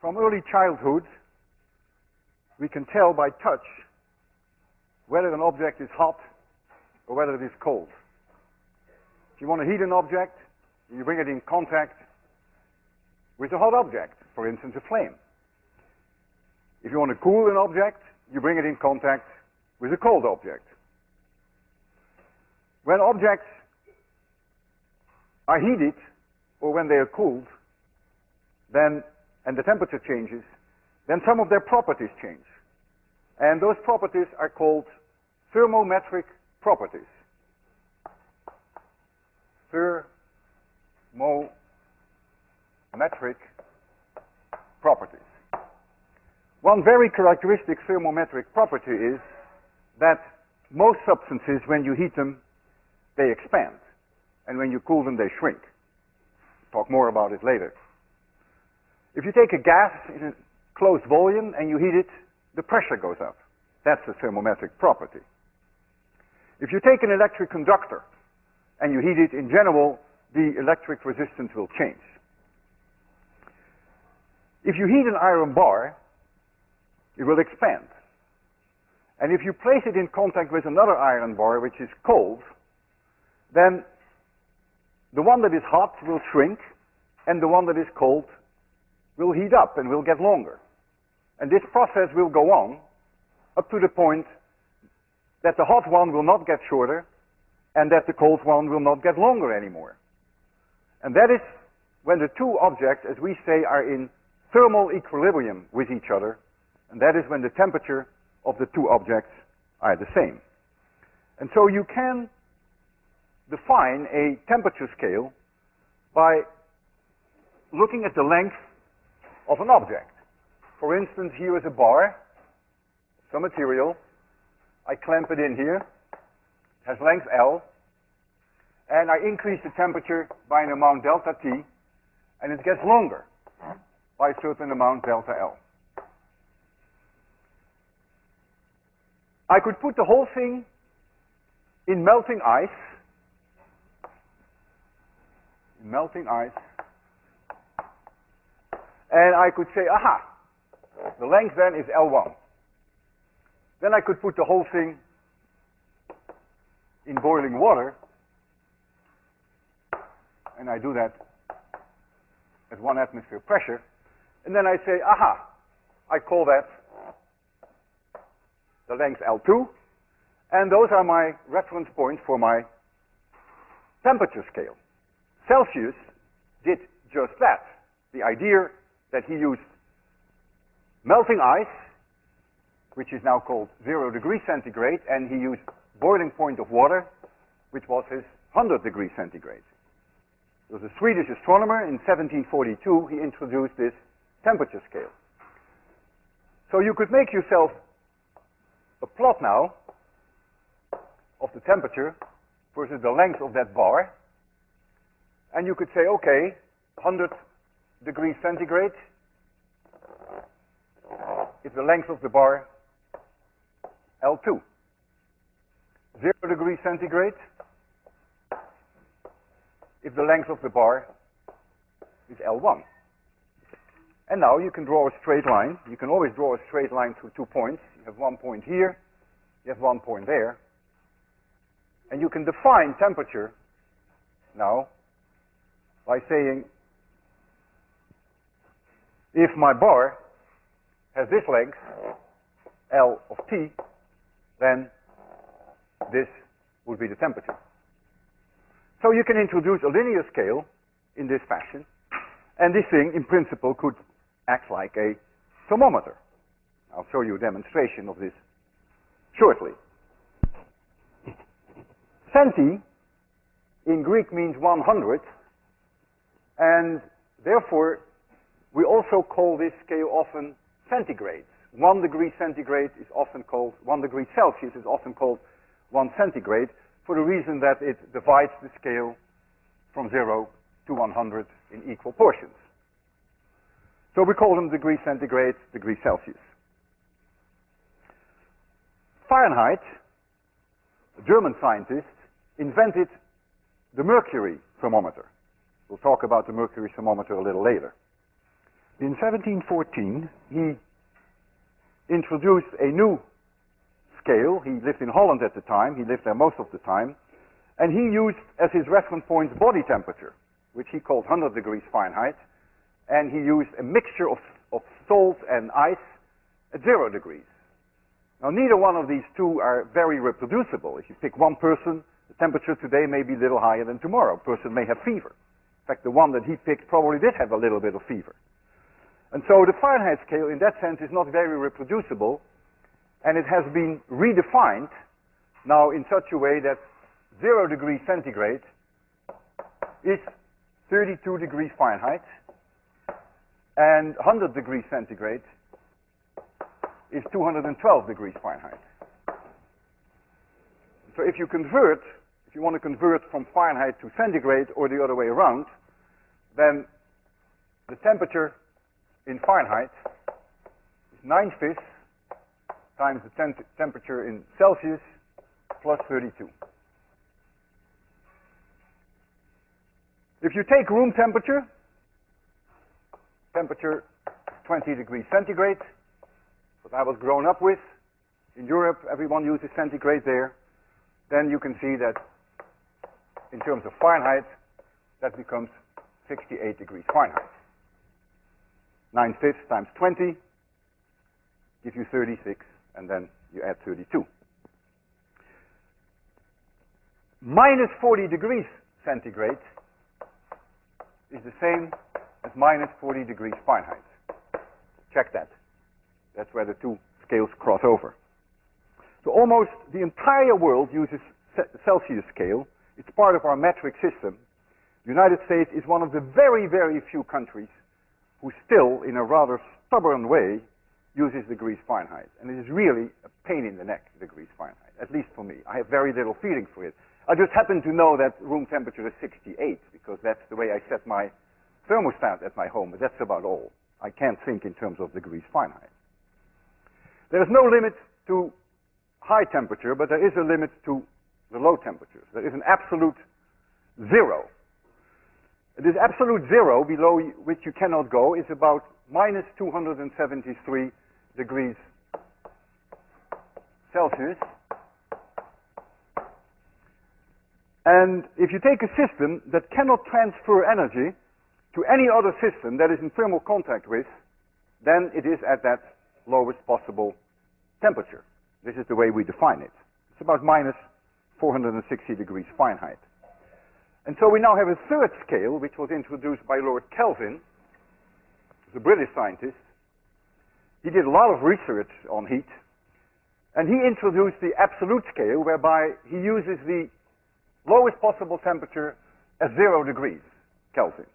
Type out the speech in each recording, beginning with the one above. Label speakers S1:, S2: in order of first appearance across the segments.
S1: From early childhood, we can tell by touch whether an object is hot or whether it is cold. If you want to heat an object, you bring it in contact with a hot object, for instance, a flame. If you want to cool an object, you bring it in contact with a cold object. When objects are heated or when they are cooled, then, and the temperature changes, then some of their properties change. And those properties are called thermometric properties. Thermometric properties. One very characteristic thermometric property is that most substances, when you heat them, they expand. And when you cool them, they shrink. Talk more about it later. If you take a gas in a closed volume and you heat it, the pressure goes up. That's a thermometric property. If you take an electric conductor and you heat it, in general, the electric resistance will change. If you heat an iron bar, it will expand. And if you place it in contact with another iron bar, which is cold, then the one that is hot will shrink, and the one that is cold will heat up and will get longer. And this process will go on up to the point that the hot one will not get shorter and that the cold one will not get longer anymore. And that is when the two objects, as we say, are in thermal equilibrium with each other, and that is when the temperature of the two objects are the same. And so you can define a temperature scale by looking at the length of an object. For instance, here is a bar, some material. I clamp it in here. It has length L. And I increase the temperature by an amount delta T, and it gets longer by a certain amount delta L. I could put the whole thing in melting ice. And I could say, aha, the length then is L1. Then I could put the whole thing in boiling water, and I do that at 1 atmosphere pressure, and then I say, aha, I call that the length L2, and those are my reference points for my temperature scale. Celsius did just that. The idea that he used melting ice, which is now called 0 degrees centigrade, and he used boiling point of water, which was his 100 degrees centigrade. There was a Swedish astronomer in 1742, he introduced this temperature scale. So you could make yourself a plot now of the temperature versus the length of that bar, and you could say, okay, 100 degrees centigrade is the length of the bar L2. 0 degrees centigrade is the length of the bar is L1. And now you can draw a straight line. You can always draw a straight line through 2 points. You have 1 point here, you have 1 point there. And you can define temperature now by saying, if my bar has this length, L of T, then this would be the temperature. So you can introduce a linear scale in this fashion, and this thing, in principle, could act like a thermometer. I'll show you a demonstration of this shortly. Centi in Greek means 100, and therefore we also call this scale often centigrades. 1 degree centigrade is often called, 1 degree Celsius is often called 1 centigrade, for the reason that it divides the scale from 0 to 100 in equal portions. So we call them degree centigrade, degree Celsius. Fahrenheit, a German scientist, invented the mercury thermometer. We'll talk about the mercury thermometer a little later. In 1714, he introduced a new scale. He lived in Holland at the time. He lived there most of the time. And he used as his reference point body temperature, which he called 100 degrees Fahrenheit. And he used a mixture of salt and ice at 0 degrees. Now, neither one of these two are very reproducible. If you pick one person, the temperature today may be a little higher than tomorrow. A person may have fever. In fact, the one that he picked probably did have a little bit of fever. And so the Fahrenheit scale, in that sense, is not very reproducible, and it has been redefined now in such a way that 0 degrees centigrade is 32 degrees Fahrenheit, and 100 degrees centigrade is 212 degrees Fahrenheit. So if you want to convert from Fahrenheit to centigrade or the other way around, then the temperature in Fahrenheit is 9/5 times the temperature in Celsius plus 32. If you take room temperature 20 degrees centigrade, what I was grown up with, in Europe everyone uses centigrade there, then you can see that in terms of Fahrenheit, that becomes 68 degrees Fahrenheit. 9/5 times 20 gives you 36, and then you add 32. Minus 40 degrees centigrade is the same as minus 40 degrees Fahrenheit. Check that. That's where the two scales cross over. So almost the entire world uses Celsius scale. It's part of our metric system. The United States is one of the very, very few countries who still, in a rather stubborn way, uses degrees Fahrenheit. And it is really a pain in the neck, degrees Fahrenheit, at least for me. I have very little feeling for it. I just happen to know that room temperature is 68, because that's the way I set my thermostat at my home, but that's about all. I can't think in terms of degrees Fahrenheit. There is no limit to high temperature, but there is a limit to the low temperatures. There is an absolute zero. This absolute zero below which you cannot go is about minus 273 degrees Celsius. And if you take a system that cannot transfer energy to any other system that is in thermal contact with, then it is at that lowest possible temperature. This is the way we define it. It's about minus 460 degrees Fahrenheit. And so we now have a third scale, which was introduced by Lord Kelvin, the British scientist. He did a lot of research on heat, and he introduced the absolute scale, whereby he uses the lowest possible temperature at 0 degrees Kelvin.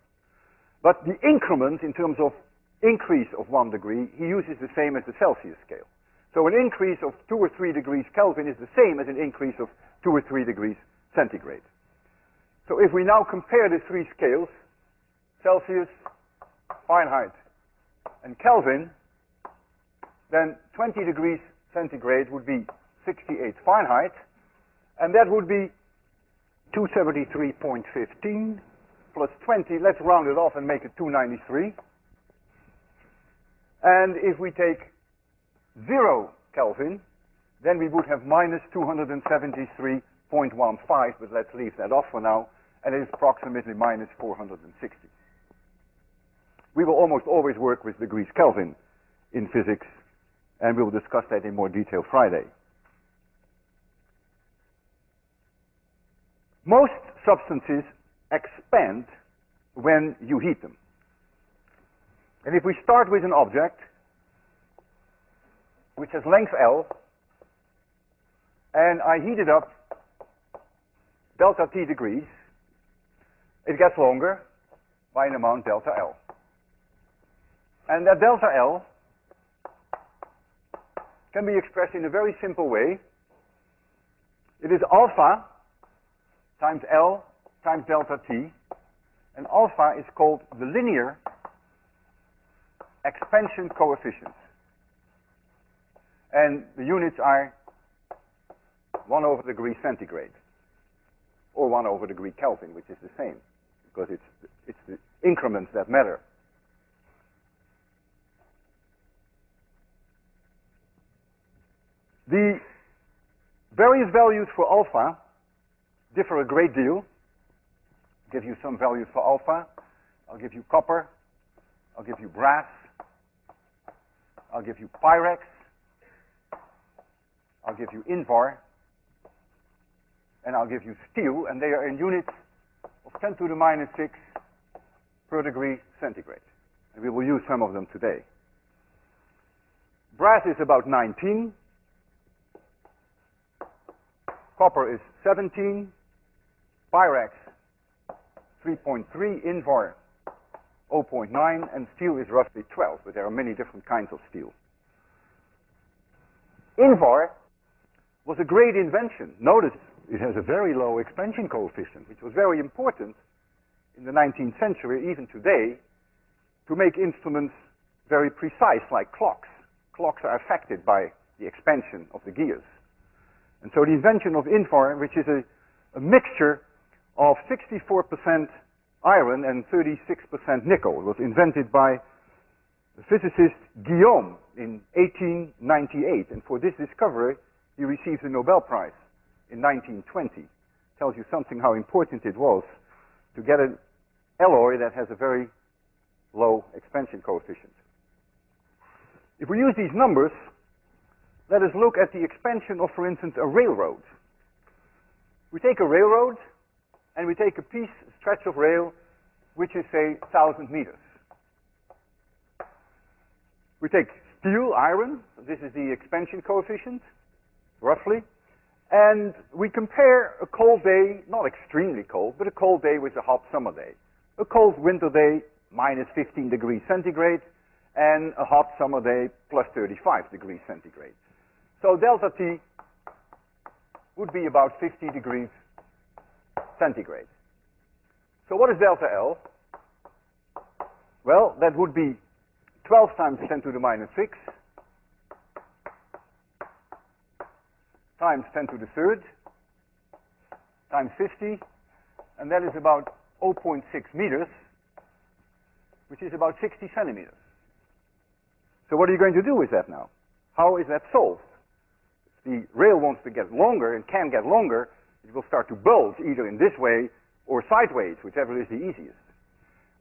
S1: But the increment in terms of increase of 1 degree, he uses the same as the Celsius scale. So an increase of 2 or 3 degrees Kelvin is the same as an increase of 2 or 3 degrees centigrade. So if we now compare the three scales, Celsius, Fahrenheit, and Kelvin, then 20 degrees centigrade would be 68 Fahrenheit, and that would be 273.15 plus 20, let's round it off and make it 293. And if we take 0 Kelvin, then we would have minus 273.15, but let's leave that off for now, and it is approximately minus 460. We will almost always work with degrees Kelvin in physics, and we will discuss that in more detail Friday. Most substances expand when you heat them. And if we start with an object which has length L, and I heat it up delta T degrees, it gets longer by an amount delta L. And that delta L can be expressed in a very simple way. It is alpha times L times delta T, and alpha is called the linear expansion coefficient. And the units are 1 over degree centigrade, or 1 over degree Kelvin, which is the same, because it's the increments that matter. The various values for alpha differ a great deal. I'll give you some values for alpha. I'll give you copper. I'll give you brass. I'll give you pyrex. I'll give you invar. And I'll give you steel, and they are in units of 10 to the minus 6 per degree centigrade. And we will use some of them today. Brass is about 19. Copper is 17. Pyrex 3.3. Invar 0.9. And steel is roughly 12, but there are many different kinds of steel. Invar was a great invention. Notice it has a very low expansion coefficient, which was very important in the 19th century, even today, to make instruments very precise, like clocks. Clocks are affected by the expansion of the gears. And so the invention of Invar, which is a mixture of 64% iron and 36% nickel, was invented by the physicist Guillaume in 1898. And for this discovery, he received the Nobel Prize in 1920. Tells you something how important it was to get an alloy that has a very low expansion coefficient. If we use these numbers, let us look at the expansion of, for instance, a railroad. We take a railroad and we take a stretch of rail which is, say, 1,000 meters. We take steel, iron, this is the expansion coefficient, roughly, and we compare a cold day, not extremely cold, but a cold day with a hot summer day. A cold winter day, minus 15 degrees centigrade, and a hot summer day, plus 35 degrees centigrade. So delta T would be about 50 degrees centigrade. So what is delta L? Well, that would be 12 times 10 to the minus 6 times 10 to the third times 50, and that is about 0.6 meters, which is about 60 centimeters. So what are you going to do with that now? How is that solved? If the rail wants to get longer and can get longer, it will start to bulge either in this way or sideways, whichever is the easiest.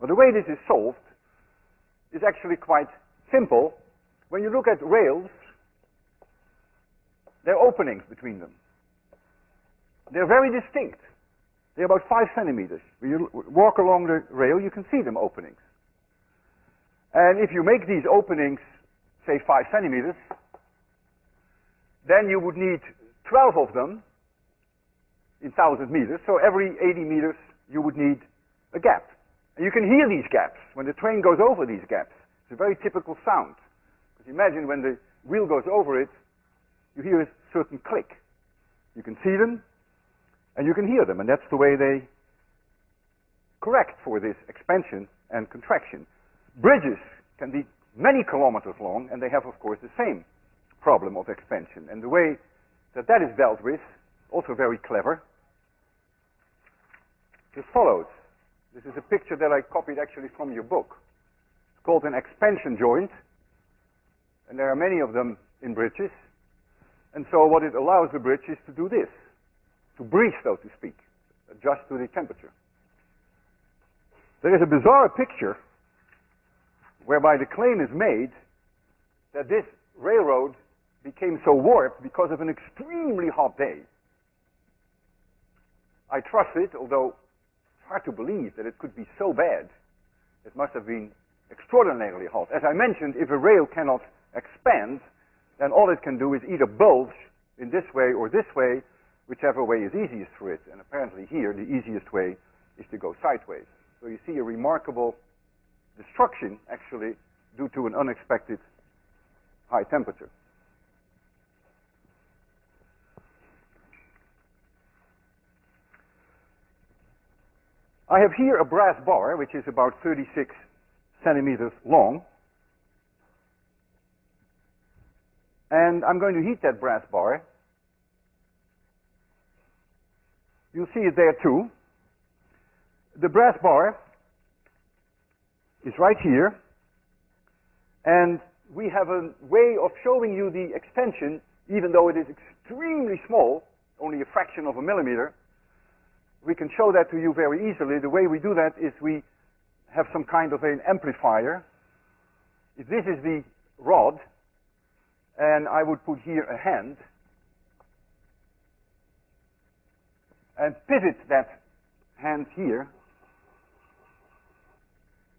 S1: Well, the way this is solved is actually quite simple. When you look at rails, there are openings between them. They're very distinct. They're about 5 centimeters. When you walk along the rail, you can see them openings. And if you make these openings, say 5 centimeters, then you would need 12 of them in 1,000 meters. So every 80 meters, you would need a gap. And you can hear these gaps when the train goes over these gaps. It's a very typical sound. Because imagine when the wheel goes over it, you hear a certain click. You can see them, and you can hear them, and that's the way they correct for this expansion and contraction. Bridges can be many kilometers long, and they have, of course, the same problem of expansion. And the way that that is dealt with, also very clever, is follows. This is a picture that I copied actually from your book. It's called an expansion joint, and there are many of them in bridges. And so what it allows the bridge is to do this, to breathe, so to speak, adjust to the temperature. There is a bizarre picture whereby the claim is made that this railroad became so warped because of an extremely hot day. I trust it, although it's hard to believe that it could be so bad. It must have been extraordinarily hot. As I mentioned, if a rail cannot expand, then all it can do is either bulge in this way or this way, whichever way is easiest for it. And apparently here, the easiest way is to go sideways. So you see a remarkable destruction, actually, due to an unexpected high temperature. I have here a brass bar, which is about 36 centimeters long. And I'm going to heat that brass bar. You'll see it there too. The brass bar is right here. And we have a way of showing you the extension even though it is extremely small, only a fraction of a millimeter, we can show that to you very easily. The way we do that is we have some kind of an amplifier. If this is the rod, and I would put here a hand, and pivot that hand here,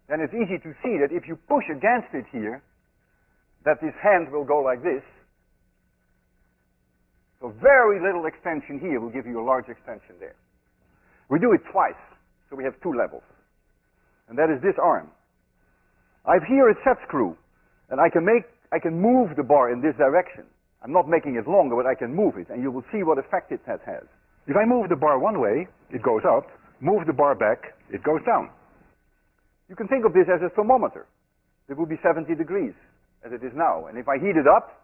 S1: then it's easy to see that if you push against it here, that this hand will go like this. So very little extension here will give you a large extension there. We do it twice, so we have two levels. And that is this arm. I've here a set screw, and I can move the bar in this direction. I'm not making it longer, but I can move it, and you will see what effect it has. If I move the bar one way, it goes up. Move the bar back, it goes down. You can think of this as a thermometer. It will be 70 degrees, as it is now. And if I heat it up,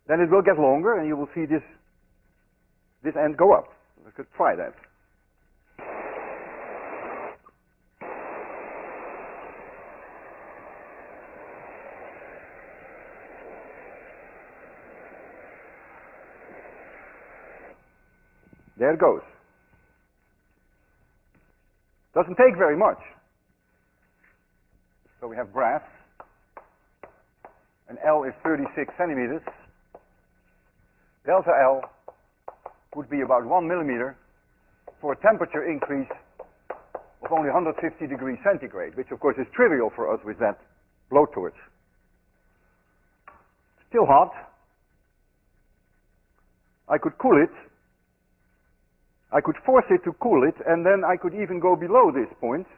S1: then it will get longer, and you will see this end go up. We could try that. There it goes. Doesn't take very much. So we have brass, and L is 36 centimeters. Delta L would be about 1 millimeter for a temperature increase of only 150 degrees centigrade, which of course is trivial for us with that blowtorch. Still hot. I could cool it. I could force it to cool it, and then I could even go below this point.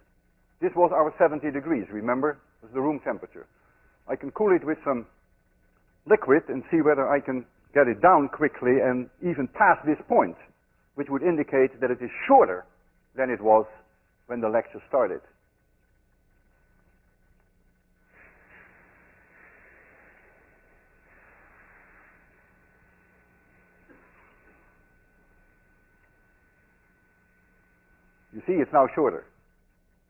S1: This was our 70 degrees, remember? It was the room temperature. I can cool it with some liquid and see whether I can get it down quickly and even past this point, which would indicate that it is shorter than it was when the lecture started. You see, it's now shorter.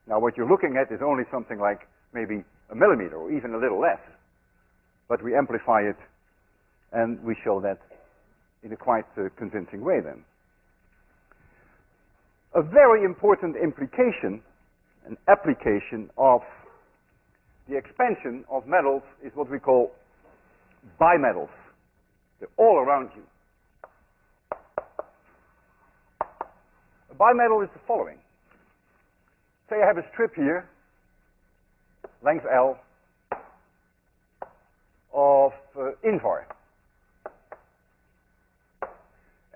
S1: Now what you're looking at is only something like maybe a millimeter or even a little less. But we amplify it and we show that in a quite convincing way then. A very important implication, an application of the expansion of metals is what we call bimetals. They're all around you. A bimetal is the following. Say I have a strip here, length L, of Invar.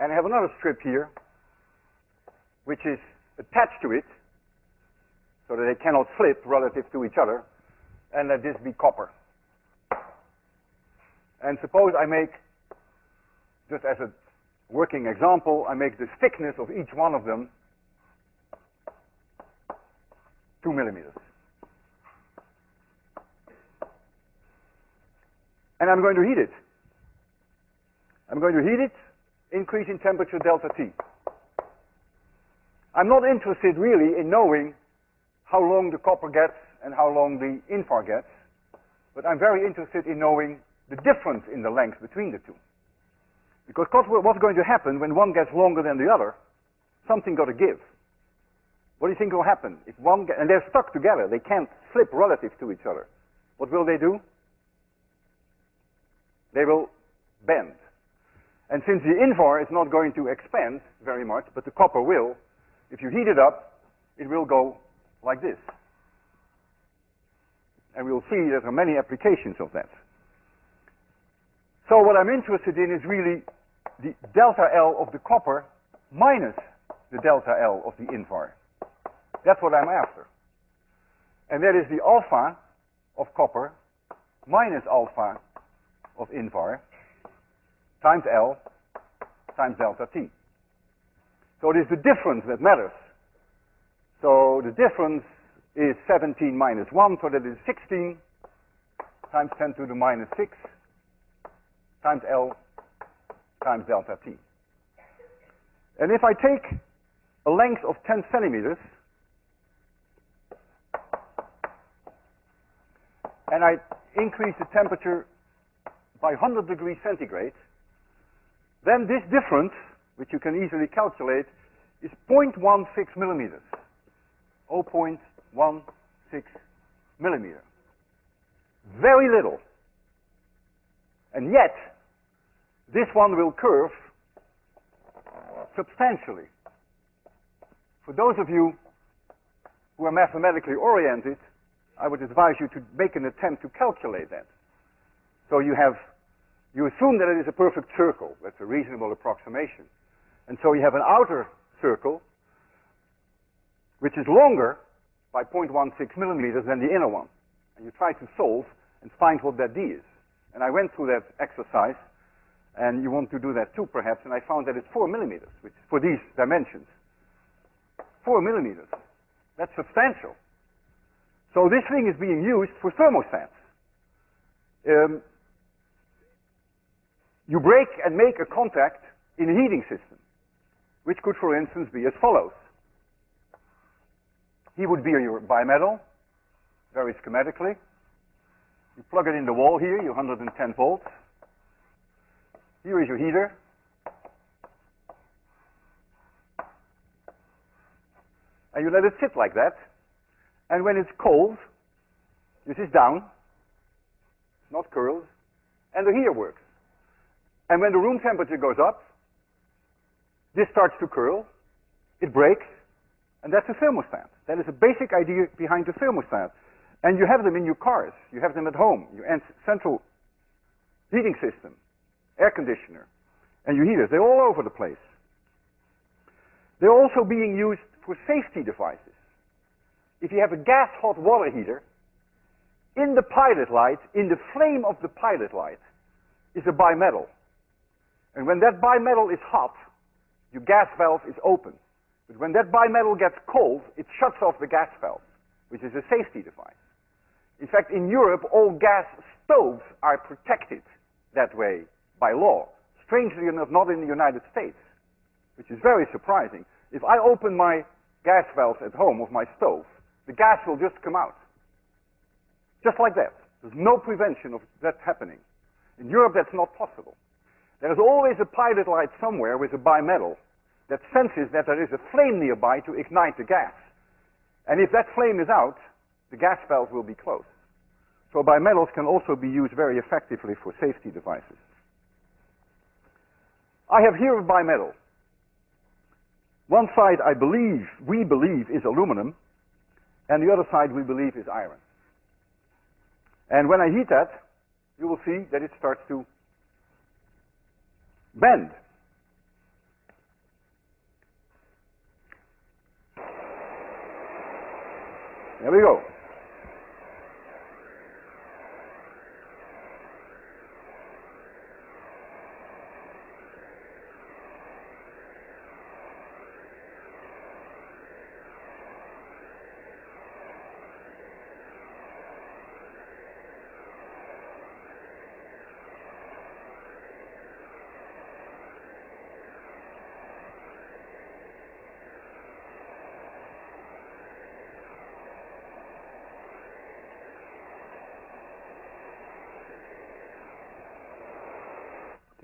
S1: And I have another strip here, which is attached to it, so that they cannot slip relative to each other, and let this be copper. And suppose I make, just as a working example, I make the thickness of each one of them 2 millimeters. And I'm going to heat it. I'm going to heat it, increase in temperature delta T. I'm not interested really in knowing how long the copper gets and how long the Invar gets, but I'm very interested in knowing the difference in the length between the two. Because what's going to happen when one gets longer than the other? Something got to give. What do you think will happen? If one and they're stuck together, they can't slip relative to each other. What will they do? They will bend. And since the Invar is not going to expand very much, but the copper will, if you heat it up, it will go like this. And we'll see there are many applications of that. So what I'm interested in is really the delta L of the copper minus the delta L of the Invar. That's what I'm after. And that is the alpha of copper minus alpha of Invar times L times delta T. So it is the difference that matters. So the difference is 17 minus 1, so that is 16 times 10 to the minus 6 times L times delta T. And if I take a length of 10 centimeters and I increase the temperature by 100 degrees centigrade, then this difference, which you can easily calculate, is 0.16 millimeters. 0.16 millimeter. Very little. And yet, this one will curve substantially. For those of you who are mathematically oriented, I would advise you to make an attempt to calculate that. So you assume that it is a perfect circle. That's a reasonable approximation. And so you have an outer circle which is longer by 0.16 millimeters than the inner one. And you try to solve and find what that d is. And I went through that exercise, and you want to do that too perhaps, and I found that it's 4 millimeters, which for these dimensions. 4 millimeters. That's substantial. So this thing is being used for thermostats. You break and make a contact in a heating system, which could, for instance, be as follows. Here would be your bimetal, very schematically. You plug it in the wall here, your 110 volts. Here is your heater. And you let it sit like that. And when it's cold, this is down, not curled, and the heater works. And when the room temperature goes up, this starts to curl, it breaks, and that's a thermostat. That is a basic idea behind the thermostat. And you have them in your cars, you have them at home, your central heating system, air conditioner, and your heaters. They're all over the place. They're also being used for safety devices. If you have a gas hot water heater, in the pilot light, in the flame of the pilot light, is a bimetal. And when that bimetal is hot, your gas valve is open. But when that bimetal gets cold, it shuts off the gas valve, which is a safety device. In fact, in Europe, all gas stoves are protected that way by law. Strangely enough, not in the United States, which is very surprising. If I open my gas valve at home of my stove, the gas will just come out. Just like that. There's no prevention of that happening. In Europe, that's not possible. There's always a pilot light somewhere with a bimetal that senses that there is a flame nearby to ignite the gas. And if that flame is out, the gas valve will be closed. So bimetals can also be used very effectively for safety devices. I have here a bimetal. One side we believe is aluminum, and the other side we believe is iron. And when I heat that, you will see that it starts to bend. There we go.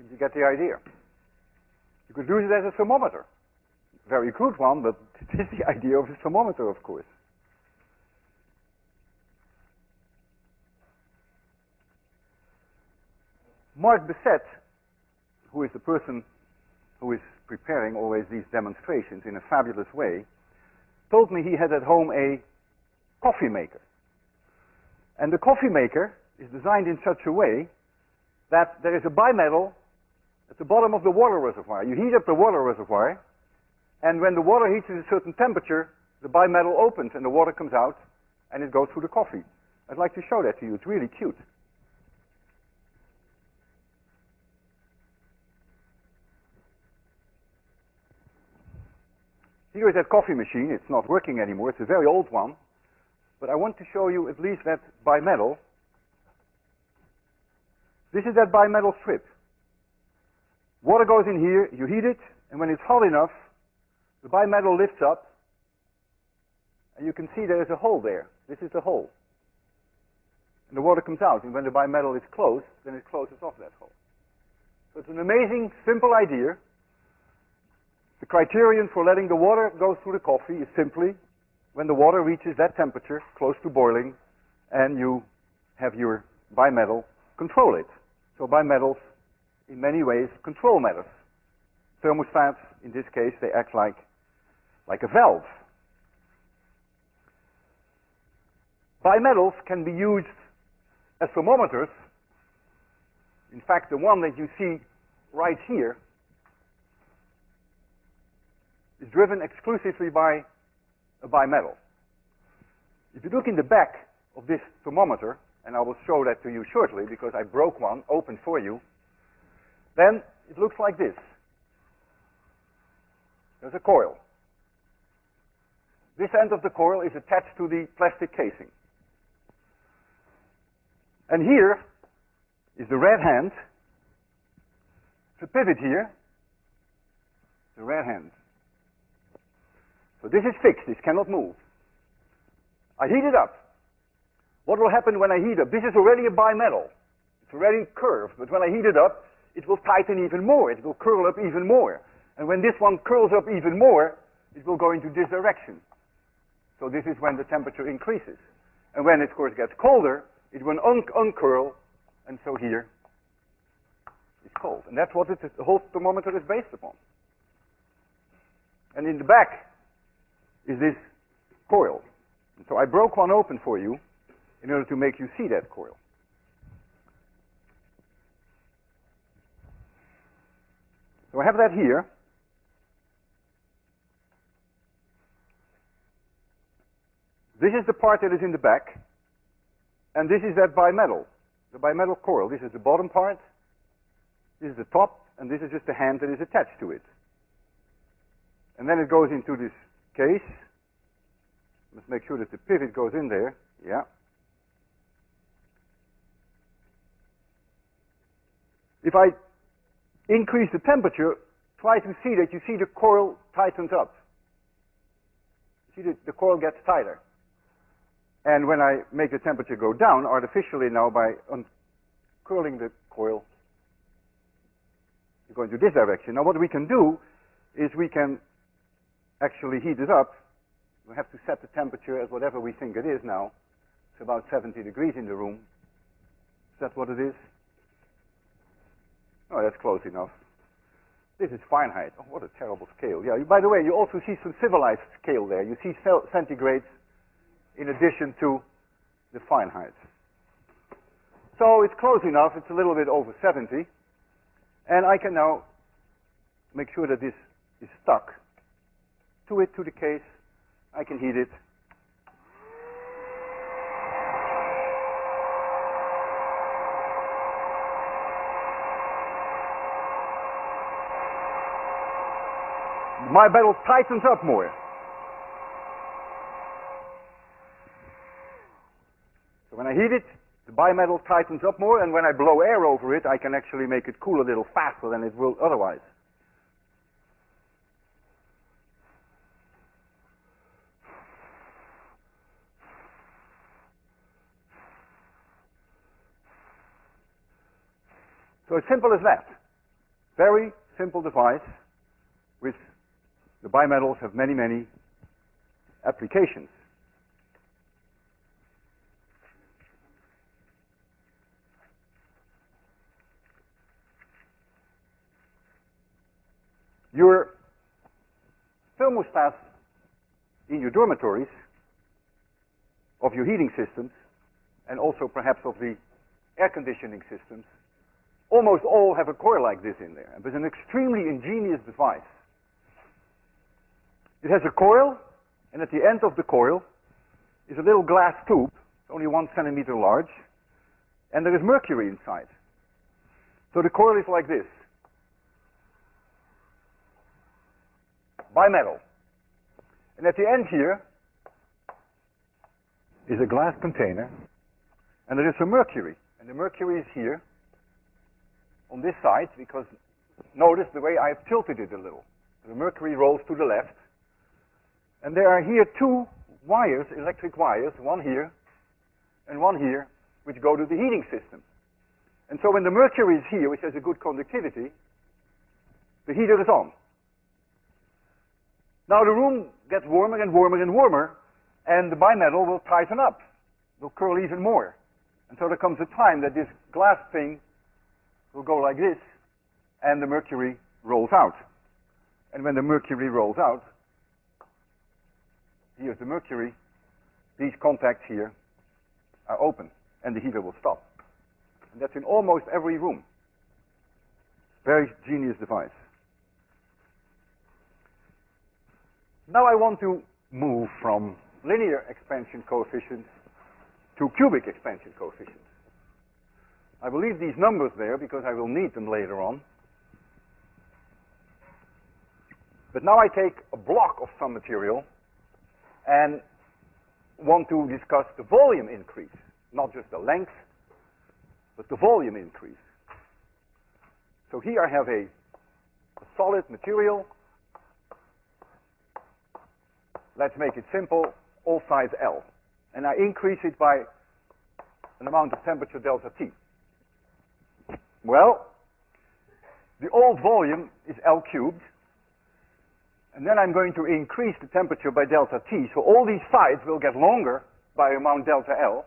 S1: You get the idea. You could use it as a thermometer. Very crude one, but it is the idea of a thermometer, of course. Mark Besset, who is the person who is preparing always these demonstrations in a fabulous way, told me he had at home a coffee maker. And the coffee maker is designed in such a way that there is a bimetal at the bottom of the water reservoir. You heat up the water reservoir, and when the water heats at a certain temperature, the bimetal opens and the water comes out, and it goes through the coffee. I'd like to show that to you. It's really cute. Here is that coffee machine. It's not working anymore. It's a very old one. But I want to show you at least that bimetal. This is that bimetal strip. Water goes in here, you heat it, and when it's hot enough, the bimetal lifts up, and you can see there is a hole there. This is the hole. And the water comes out, and when the bimetal is closed, then it closes off that hole. So it's an amazing, simple idea. The criterion for letting the water go through the coffee is simply when the water reaches that temperature, close to boiling, and you have your bimetal control it. So bimetals, in many ways, control matters. Thermostats, in this case, they act like a valve. Bimetals can be used as thermometers. In fact, the one that you see right here is driven exclusively by a bimetal. If you look in the back of this thermometer, and I will show that to you shortly because I broke one open for you, then it looks like this. There's a coil. This end of the coil is attached to the plastic casing. And here is the red hand. The pivot here, the red hand. So this is fixed, this cannot move. I heat it up. What will happen when I heat up? This is already a bimetal. It's already curved, but when I heat it up, it will tighten even more. It will curl up even more. And when this one curls up even more, it will go into this direction. So this is when the temperature increases. And when it, of course, gets colder, it will uncurl, and so here it's cold. And that's what the whole thermometer is based upon. And in the back is this coil. And so I broke one open for you in order to make you see that coil. So I have that here. This is the part that is in the back, and this is that bimetal, the bimetal coil. This is the bottom part, this is the top, and this is just the hand that is attached to it. And then it goes into this case. Let's make sure that the pivot goes in there. Yeah. If I increase the temperature, try to see that you see the coil tightens up. See that the coil gets tighter. And when I make the temperature go down artificially now by uncurling the coil, you go into this direction. Now what we can do is we can actually heat it up. We have to set the temperature as whatever we think it is now. It's about 70 degrees in the room. Is that what it is? Oh, that's close enough. This is Fahrenheit. Oh, what a terrible scale. Yeah, by the way, you also see some civilized scale there. You see centigrades in addition to the Fahrenheit. So it's close enough. It's a little bit over 70. And I can now make sure that this is stuck to the case. I can heat it. My metal tightens up more. So when I heat it, the bimetal tightens up more, and when I blow air over it, I can actually make it cool a little faster than it will otherwise. So as simple as that. Very simple device with the bimetals have many, many applications. Your thermostats in your dormitories of your heating systems and also perhaps of the air conditioning systems almost all have a coil like this in there. It's an extremely ingenious device. It has a coil, and at the end of the coil is a little glass tube, only 1 centimeter large, and there is mercury inside. So the coil is like this. Bimetal. And at the end here is a glass container, and there is some mercury. And the mercury is here on this side, because notice the way I have tilted it a little. The mercury rolls to the left, and there are here 2 wires, electric wires, one here and one here, which go to the heating system. And so when the mercury is here, which has a good conductivity, the heater is on. Now the room gets warmer and warmer and warmer, and the bimetal will tighten up, will curl even more. And so there comes a time that this glass thing will go like this, and the mercury rolls out. And when the mercury rolls out, here's the mercury, these contacts here are open, and the heater will stop. And that's in almost every room. Very genius device. Now I want to move from linear expansion coefficients to cubic expansion coefficients. I will leave these numbers there because I will need them later on. But now I take a block of some material and want to discuss the volume increase, not just the length, but the volume increase. So here I have a solid material. Let's make it simple, all size L. And I increase it by an amount of temperature delta T. Well, the old volume is L cubed. And then I'm going to increase the temperature by delta T. So all these sides will get longer by amount delta L.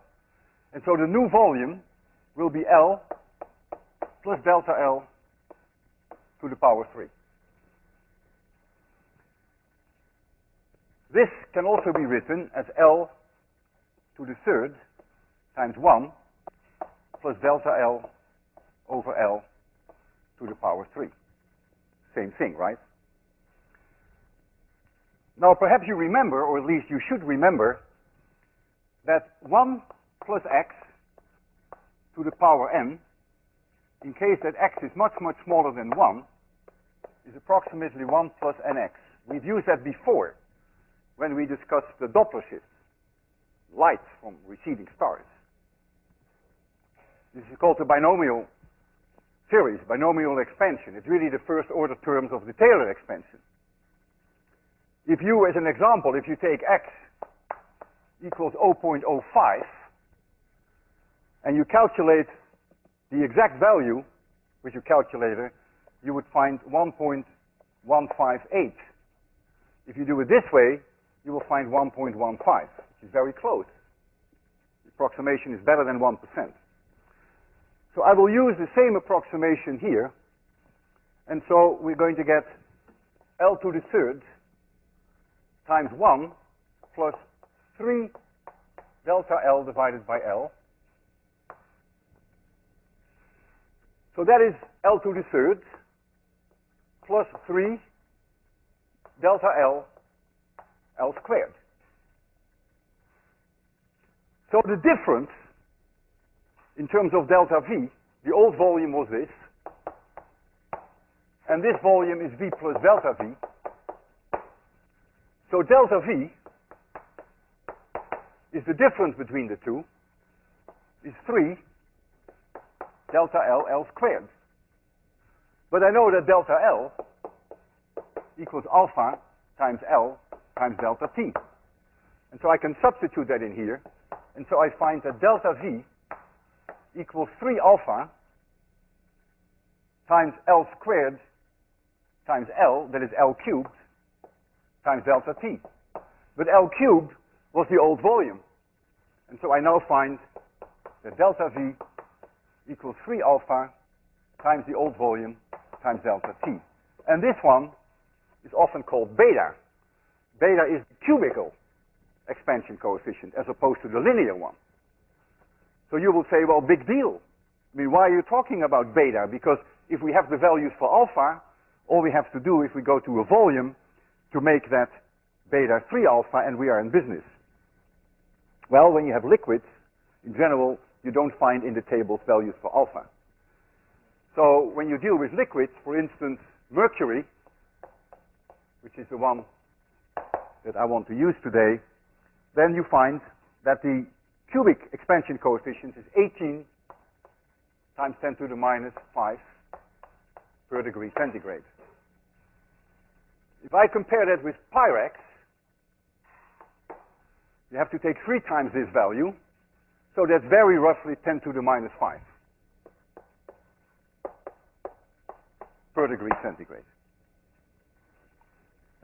S1: And so the new volume will be L plus delta L to the power 3. This can also be written as L to the third times 1 plus delta L over L to the power 3. Same thing, right? Now perhaps you remember, or at least you should remember, that 1 plus x to the power n, in case that x is much, much smaller than 1, is approximately 1 plus nx. We've used that before when we discussed the Doppler shift, light from receding stars. This is called the binomial series, binomial expansion. It's really the first order terms of the Taylor expansion. If you, as an example, if you take x equals 0.05 and you calculate the exact value with your calculator, you would find 1.158. If you do it this way, you will find 1.15, which is very close. The approximation is better than 1%. So I will use the same approximation here, and so we're going to get L to the third times 1 plus 3 delta L divided by L. So that is L to the third plus 3 delta L, L squared. So the difference in terms of delta V, the old volume was this, and this volume is V plus delta V. So delta V is the difference between the two, is 3 delta L, L squared. But I know that delta L equals alpha times L times delta T. And so I can substitute that in here. And so I find that delta V equals 3 alpha times L squared times L, that is L cubed, times delta T. But L cubed was the old volume. And so I now find that delta V equals 3 alpha times the old volume times delta T. And this one is often called beta. Beta is the cubical expansion coefficient as opposed to the linear one. So you will say, well, big deal. I mean, why are you talking about beta? Because if we have the values for alpha, all we have to do if we go to a volume to make that beta 3 alpha, and we are in business. Well, when you have liquids, in general, you don't find in the tables values for alpha. So when you deal with liquids, for instance, mercury, which is the one that I want to use today, then you find that the cubic expansion coefficient is 18 times 10 to the minus 5 per degree centigrade. If I compare that with Pyrex, you have to take 3 times this value, so that's very roughly 10 to the minus 5. per degree centigrade.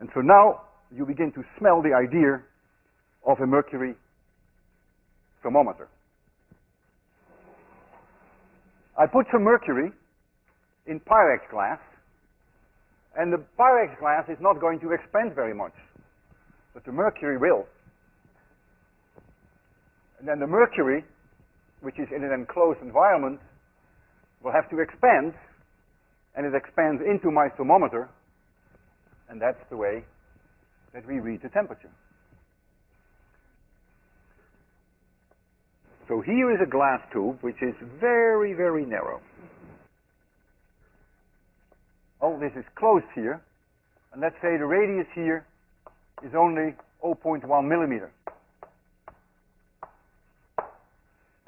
S1: And so now you begin to smell the idea of a mercury thermometer. I put some mercury in Pyrex glass, and the Pyrex glass is not going to expand very much, but the mercury will. And then the mercury, which is in an enclosed environment, will have to expand, and it expands into my thermometer, and that's the way that we read the temperature. So here is a glass tube which is very, very narrow. Oh, this is closed here, and let's say the radius here is only 0.1 millimeter.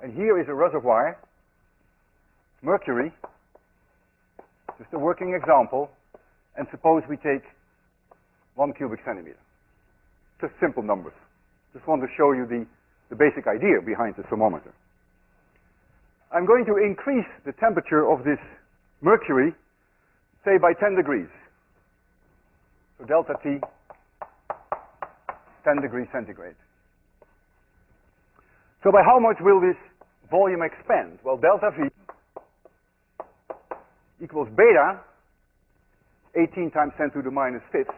S1: And here is a reservoir, mercury, just a working example, and suppose we take 1 cubic centimeter. Just simple numbers. Just want to show you the basic idea behind the thermometer. I'm going to increase the temperature of this mercury, say by 10 degrees. So delta T, 10 degrees centigrade. So by how much will this volume expand? Well, delta V equals beta, 18 times 10 to the minus fifth,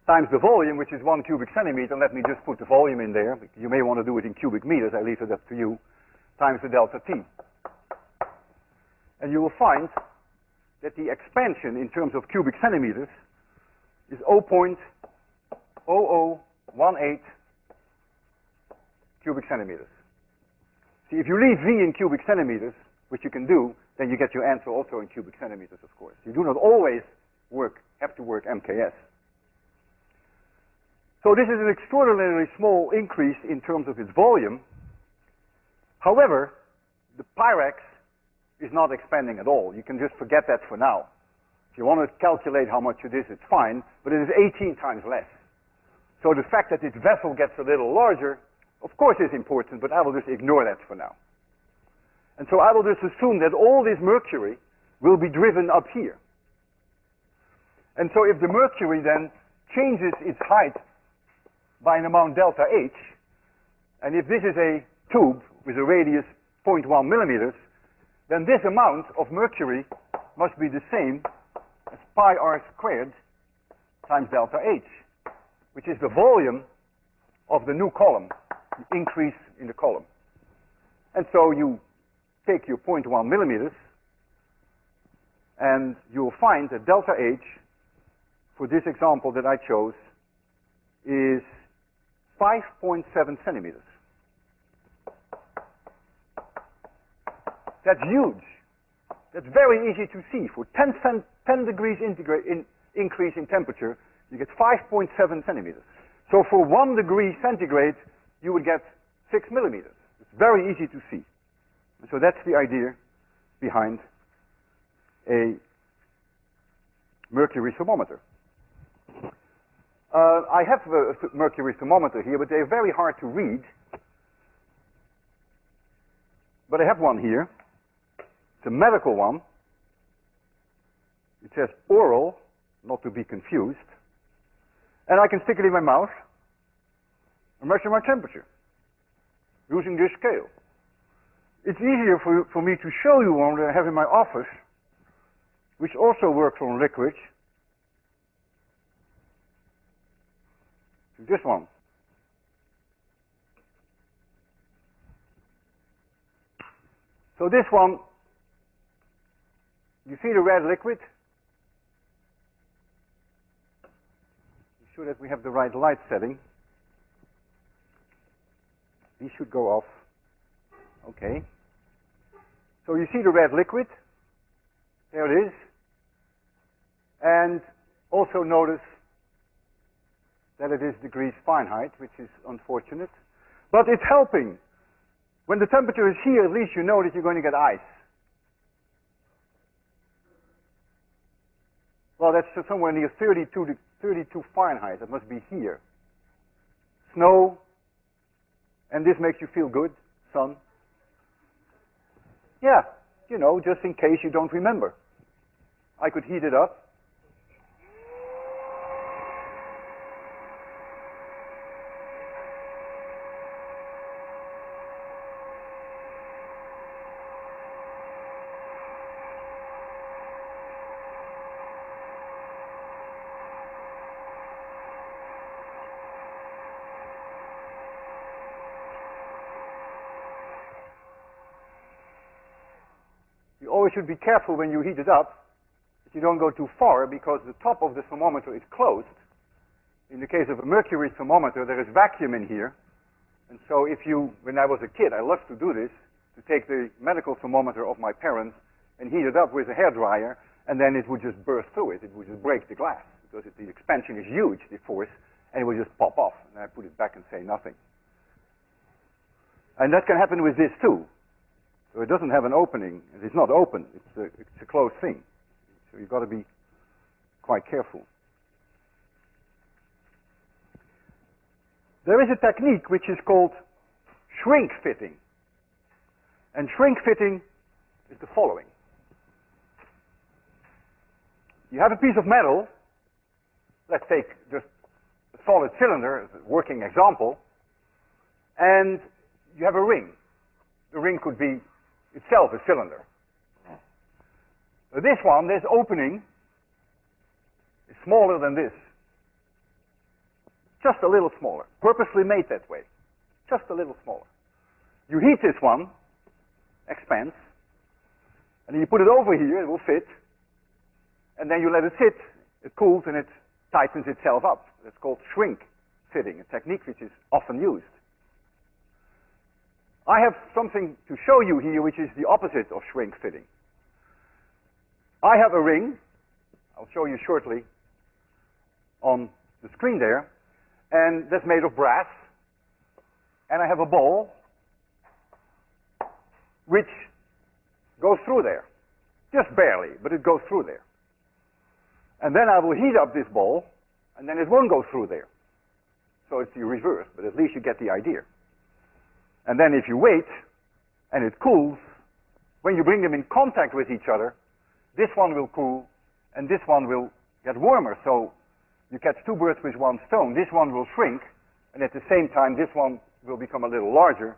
S1: times the volume, which is 1 cubic centimeter. Let me just put the volume in there. You may want to do it in cubic meters. I leave it up to you. Times the delta T. And you will find that the expansion in terms of cubic centimeters is 0.0018 cubic centimeters. See, if you leave V in cubic centimeters, which you can do, then you get your answer also in cubic centimeters, of course. You do not always have to work MKS. So this is an extraordinarily small increase in terms of its volume. However, the Pyrex is not expanding at all. You can just forget that for now. If you want to calculate how much it is, it's fine, but it is 18 times less. So the fact that its vessel gets a little larger, of course, is important, but I will just ignore that for now. And so I will just assume that all this mercury will be driven up here. And so if the mercury then changes its height by an amount delta H, and if this is a tube with a radius 0.1 millimeters, then this amount of mercury must be the same as pi r squared times delta H, which is the volume of the new column, the increase in the column. And so you take your 0.1 millimeters, and you'll find that delta H, for this example that I chose, is 5.7 centimeters. That's huge. That's very easy to see. For 10 degrees increase in temperature, you get 5.7 centimeters. So for 1 degree centigrade, you would get 6 millimeters. It's very easy to see. And so that's the idea behind a mercury thermometer. I have a mercury thermometer here, but they're very hard to read. But I have one here. It's a medical one. It says oral, not to be confused. And I can stick it in my mouth and measure my temperature using this scale. It's easier for me to show you one that I have in my office, which also works on liquids. This one. So this one, you see the red liquid? Be sure that we have the right light setting. These should go off. Okay. So you see the red liquid. There it is. And also notice that it is degrees Fahrenheit, which is unfortunate. But it's helping. When the temperature is here, at least you know that you're going to get ice. Well, that's somewhere near 32 Fahrenheit. That must be here. Snow. And this makes you feel good. Sun. Yeah, you know, just in case you don't remember. I could heat it up. You always should be careful when you heat it up that you don't go too far, because the top of the thermometer is closed. In the case of a mercury thermometer, there is vacuum in here. And so when I was a kid, I loved to do this, to take the medical thermometer of my parents and heat it up with a hairdryer, and then it would just burst through it. It would just break the glass, because the expansion is huge, the force, and it would just pop off. And I put it back and say nothing. And that can happen with this too. So it doesn't have an opening. It's not open. It's a closed thing. So you've got to be quite careful. There is a technique which is called shrink fitting. And shrink fitting is the following. You have a piece of metal. Let's take just a solid cylinder as a working example. And you have a ring. The ring could be itself a cylinder. This one, this opening, is smaller than this. Just a little smaller. Purposely made that way. Just a little smaller. You heat this one, expands, and then you put it over here, it will fit, and then you let it sit, it cools, and it tightens itself up. That's called shrink fitting, a technique which is often used. I have something to show you here which is the opposite of shrink fitting. I have a ring, I'll show you shortly on the screen there, and that's made of brass, and I have a ball which goes through there. Just barely, but it goes through there. And then I will heat up this ball, and then it won't go through there. So it's the reverse, but at least you get the idea. And then if you wait, and it cools, when you bring them in contact with each other, this one will cool, and this one will get warmer. So you catch two birds with one stone. This one will shrink, and at the same time, this one will become a little larger,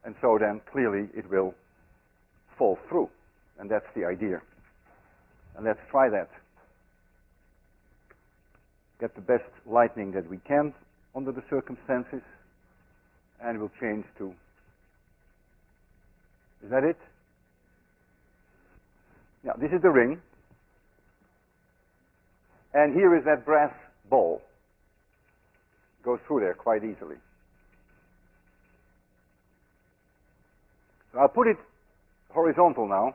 S1: and so then clearly it will fall through. And that's the idea. And let's try that. Get the best lighting that we can under the circumstances, and we'll change to... Is that it? Yeah, this is the ring. And here is that brass ball. Goes through there quite easily. So I'll put it horizontal now.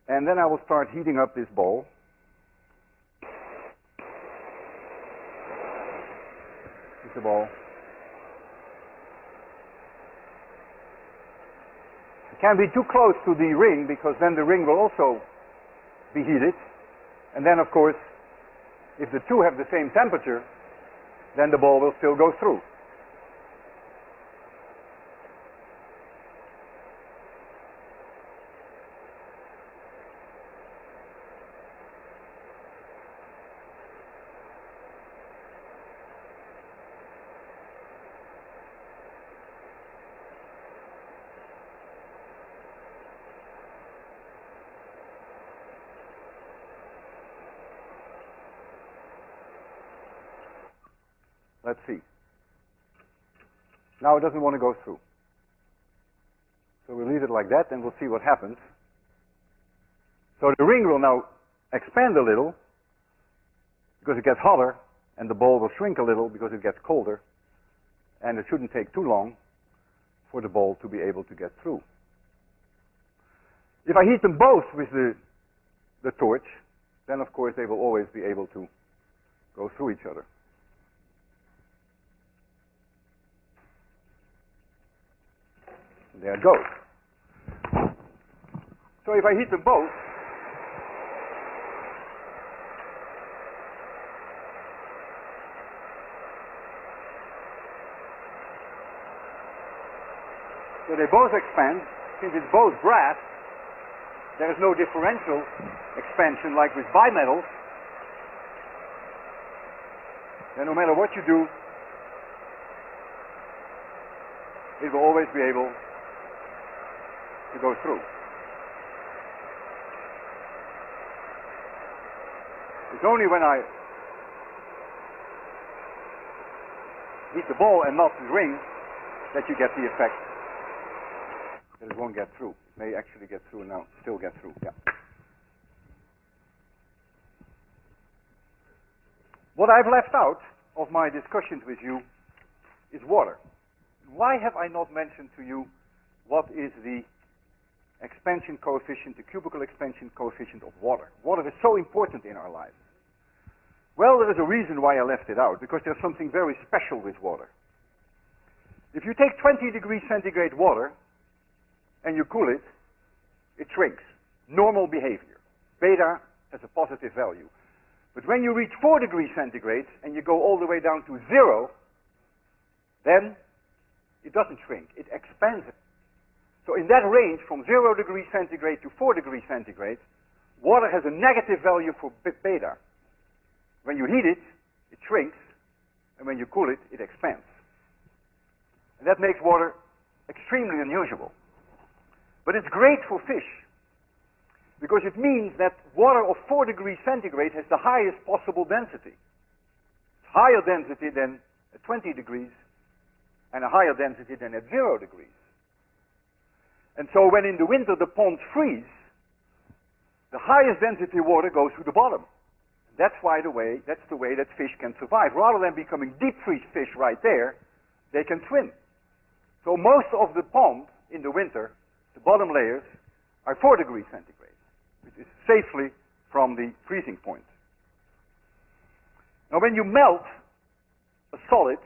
S1: And then I will start heating up this ball. Here's the ball. It can't be too close to the ring, because then the ring will also be heated. And then, of course, if the two have the same temperature, then the ball will still go through. Let's see. Now it doesn't want to go through. So we'll leave it like that, and we'll see what happens. So the ring will now expand a little, because it gets hotter, and the ball will shrink a little because it gets colder, and it shouldn't take too long for the ball to be able to get through. If I heat them both with the torch, then of course they will always be able to go through each other. And there it goes. So if I heat them both, So they both expand. Since it's both brass, there is no differential expansion like with bimetals. And no matter what you do, it will always be able to go through. It's only when I heat the ball and not the ring that you get the effect that it won't get through. It may actually get through now, still get through. Yeah. What I've left out of my discussions with you is water. Why have I not mentioned to you what is the expansion coefficient, the cubical expansion coefficient of water? Water is so important in our lives. Well, there is a reason why I left it out, because there's something very special with water. If you take 20 degrees centigrade water and you cool it, it shrinks. Normal behavior. Beta has a positive value. But when you reach 4 degrees centigrade and you go all the way down to 0, then it doesn't shrink, it expands. So in that range, from 0 degrees centigrade to 4 degrees centigrade, water has a negative value for beta. When you heat it, it shrinks, and when you cool it, it expands. And that makes water extremely unusual. But it's great for fish, because it means that water of 4 degrees centigrade has the highest possible density. It's higher density than at 20 degrees, and a higher density than at 0 degrees. And so when in the winter the ponds freeze, the highest density water goes to the bottom. That's the way that fish can survive. Rather than becoming deep freeze fish right there, they can swim. So most of the pond in the winter, the bottom layers, are 4 degrees centigrade, which is safely from the freezing point. Now when you melt a solid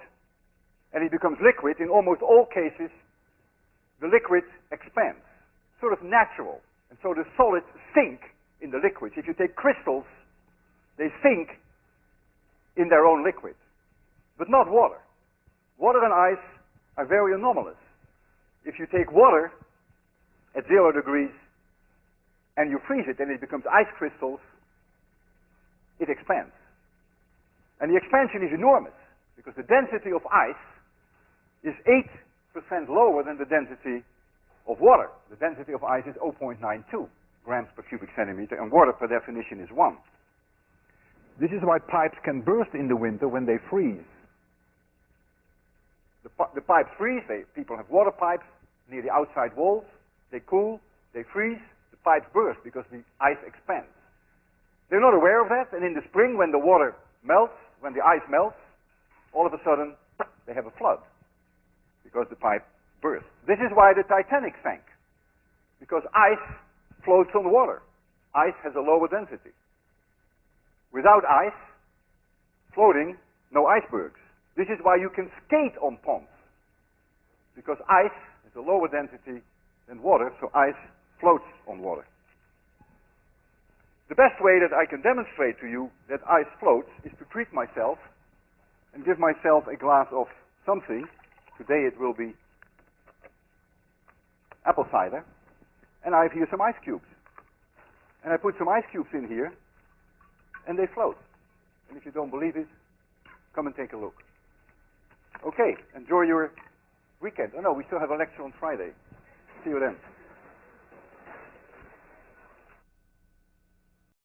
S1: and it becomes liquid, in almost all cases the liquid expands, sort of natural. And so the solids sink in the liquids. If you take crystals, they sink in their own liquid, but not water. Water and ice are very anomalous. If you take water at 0 degrees and you freeze it and it becomes ice crystals, it expands. And the expansion is enormous, because the density of ice is 8% lower than the density of water. The density of ice is 0.92 grams per cubic centimeter, and water per definition is 1. This is why pipes can burst in the winter when they freeze. The pipes freeze, people have water pipes near the outside walls, they cool, they freeze, the pipes burst because the ice expands. They're not aware of that, and in the spring when the water melts, when the ice melts, all of a sudden they have a flood because the pipe burst. This is why the Titanic sank, because ice floats on water. Ice has a lower density. Without ice floating, no icebergs. This is why you can skate on ponds, because ice is a lower density than water, so ice floats on water. The best way that I can demonstrate to you that ice floats is to treat myself and give myself a glass of something. Today it will be apple cider, and I have here some ice cubes. And I put some ice cubes in here, and they float. And if you don't believe it, come and take a look. Okay, enjoy your weekend. Oh no, we still have a lecture on Friday. See you then.